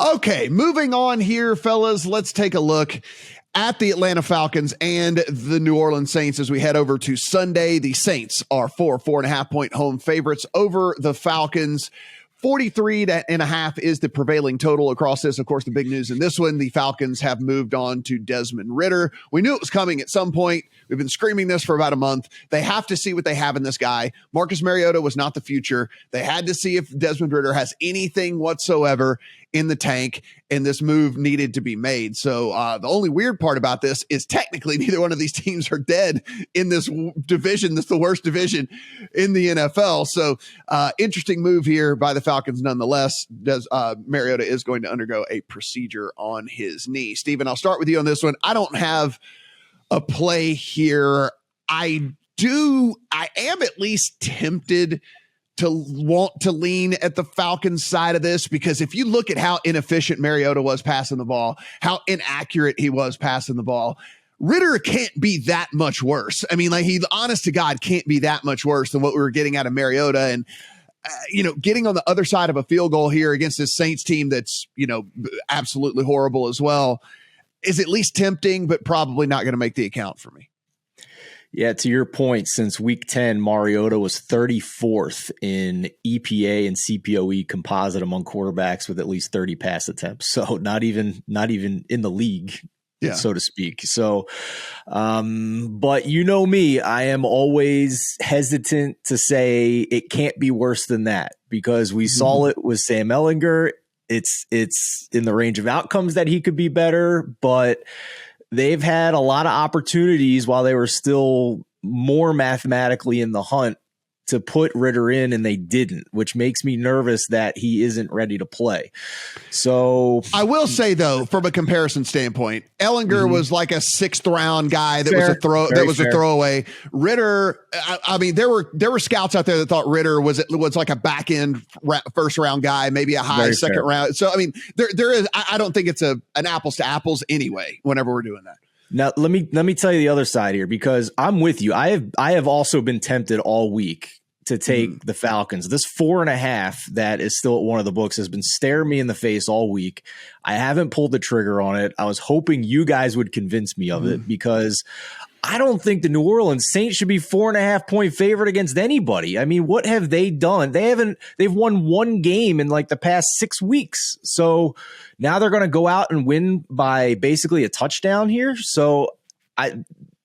Okay, moving on here, fellas. Let's take a look at the Atlanta Falcons and the New Orleans Saints as we head over to Sunday. The Saints are 4.5 point home favorites over the Falcons. 43.5 is the prevailing total across this. Of course, the big news in this one, the Falcons have moved on to Desmond Ridder. We knew it was coming at some point. We've been screaming this for about a month. They have to see what they have in this guy. Marcus Mariota was not the future. They had to see if Desmond Ridder has anything whatsoever in the tank, and this move needed to be made. So the only weird part about this is technically neither one of these teams are dead in this division. That's the worst division in the NFL. So interesting move here by the Falcons nonetheless. Mariota is going to undergo a procedure on his knee. Steven, I'll start with you on this one. I don't have a play here. I am at least tempted to want to lean at the Falcons side of this, because if you look at how inefficient Mariota was passing the ball, how inaccurate he was passing the ball, Ridder can't be that much worse. I mean, like, he, honest to God, can't be that much worse than what we were getting out of Mariota. And, getting on the other side of a field goal here against this Saints team that's, absolutely horrible as well is at least tempting, but probably not going to make the account for me. Yeah, to your point, since week 10, Mariota was 34th in EPA and CPOE composite among quarterbacks with at least 30 pass attempts. So not even in the league, so to speak. So, but you know me, I am always hesitant to say it can't be worse than that, because we saw it with Sam Ehlinger. It's in the range of outcomes that he could be better, but they've had a lot of opportunities while they were still more mathematically in the hunt to put Ridder in, and they didn't, which makes me nervous that he isn't ready to play. So I will say, though, from a comparison standpoint, Ehlinger was like a 6th round guy that was a throwaway. Ridder, I mean, there were scouts out there that thought Ridder was like a back end first round guy, maybe a high second round. So I mean, there is. I don't think it's an apples to apples anyway. Whenever we're doing that. Now, let me tell you the other side here, because I'm with you. I have also been tempted all week to take the Falcons. This 4.5 that is still at one of the books has been staring me in the face all week. I haven't pulled the trigger on it. I was hoping you guys would convince me of it, because I don't think the New Orleans Saints should be 4.5 point favorite against anybody. I mean, what have they done? They've won one game in like the past 6 weeks. So now they're going to go out and win by basically a touchdown here. So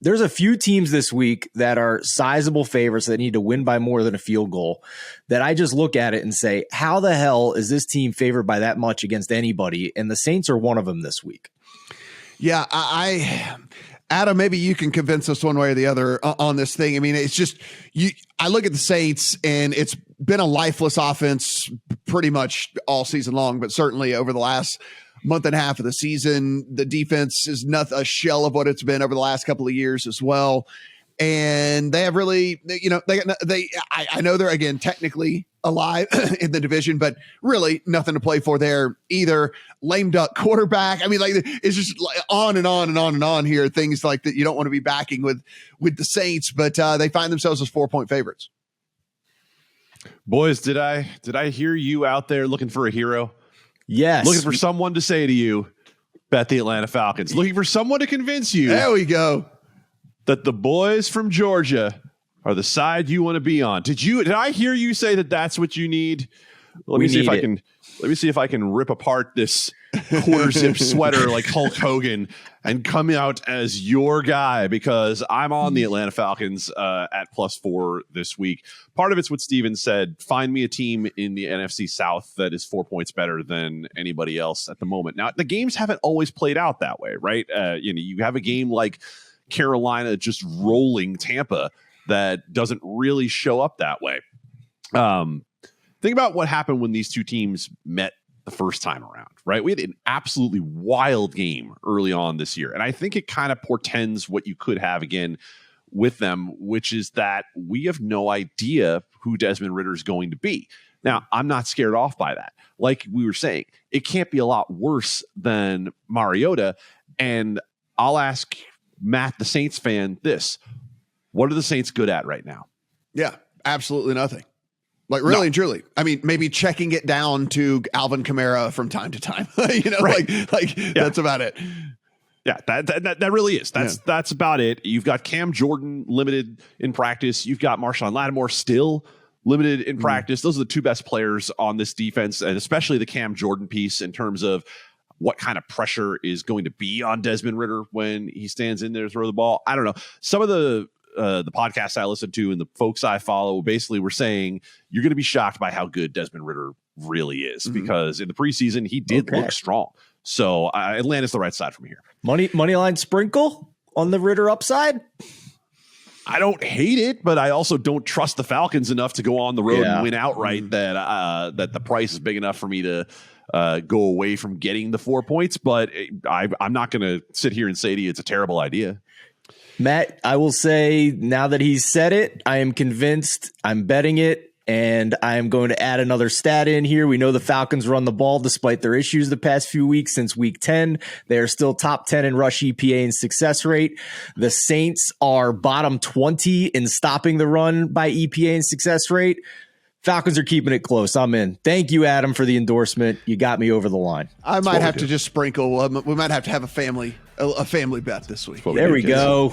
there's a few teams this week that are sizable favorites that need to win by more than a field goal, that I just look at it and say, how the hell is this team favored by that much against anybody? And the Saints are one of them this week. Yeah, Adam, maybe you can convince us one way or the other on this thing. I mean, it's just I look at the Saints, and it's been a lifeless offense pretty much all season long, but certainly over the last month and a half of the season. The defense is not a shell of what it's been over the last couple of years as well. And they have really, I know they're, again, technically alive in the division, but really nothing to play for there either. Lame duck quarterback. I mean, like, it's just on and on and on and on here. Things like that you don't want to be backing with the Saints, but they find themselves as 4-point favorites. Boys, did I hear you out there looking for a hero? Yes. Looking for someone to say to you, bet the Atlanta Falcons. Looking for someone to convince you. There we go. That the boys from Georgia are the side you want to be on. Did I hear you say that that's what you need? Let me see if I can rip apart this quarter zip sweater like Hulk Hogan and come out as your guy, because I'm on the Atlanta Falcons at +4 this week. Part of it's what Steven said. Find me a team in the NFC South that is 4 points better than anybody else at the moment. Now, the games haven't always played out that way, right? You have a game like Carolina just rolling Tampa that doesn't really show up that way. Think about what happened when these two teams met the first time around, right? We had an absolutely wild game early on this year. And I think it kind of portends what you could have again with them, which is that we have no idea who Desmond Ridder is going to be. Now, I'm not scared off by that. Like we were saying, it can't be a lot worse than Mariota. And I'll ask Matt, the Saints fan, this. What are the Saints good at right now? Yeah, absolutely nothing. Like really and truly. I mean, maybe checking it down to Alvin Kamara from time to time. That's about it. Yeah, that really is. That's about it. You've got Cam Jordan limited in practice. You've got Marshawn Lattimore still limited in practice. Those are the two best players on this defense, and especially the Cam Jordan piece in terms of what kind of pressure is going to be on Desmond Ridder when he stands in there to throw the ball. I don't know. Some of the podcasts I listen to and the folks I follow basically were saying you're going to be shocked by how good Desmond Ridder really is because in the preseason he did look strong. So Atlanta's the right side from here. Money line sprinkle on the Ridder upside. I don't hate it, but I also don't trust the Falcons enough to go on the road and win outright. That the price is big enough for me to go away from getting the 4 points. But I'm not going to sit here and say to you it's a terrible idea. Matt, I will say now that he's said it, I am convinced. I'm betting it. And I am going to add another stat in here. We know the Falcons run the ball despite their issues the past few weeks since week 10. They are still top 10 in rush EPA and success rate. The Saints are bottom 20 in stopping the run by EPA and success rate. Falcons are keeping it close. I'm in. Thank you, Adam, for the endorsement. You got me over the line. I might have to just sprinkle. We might have to have a family bet this week. There we go.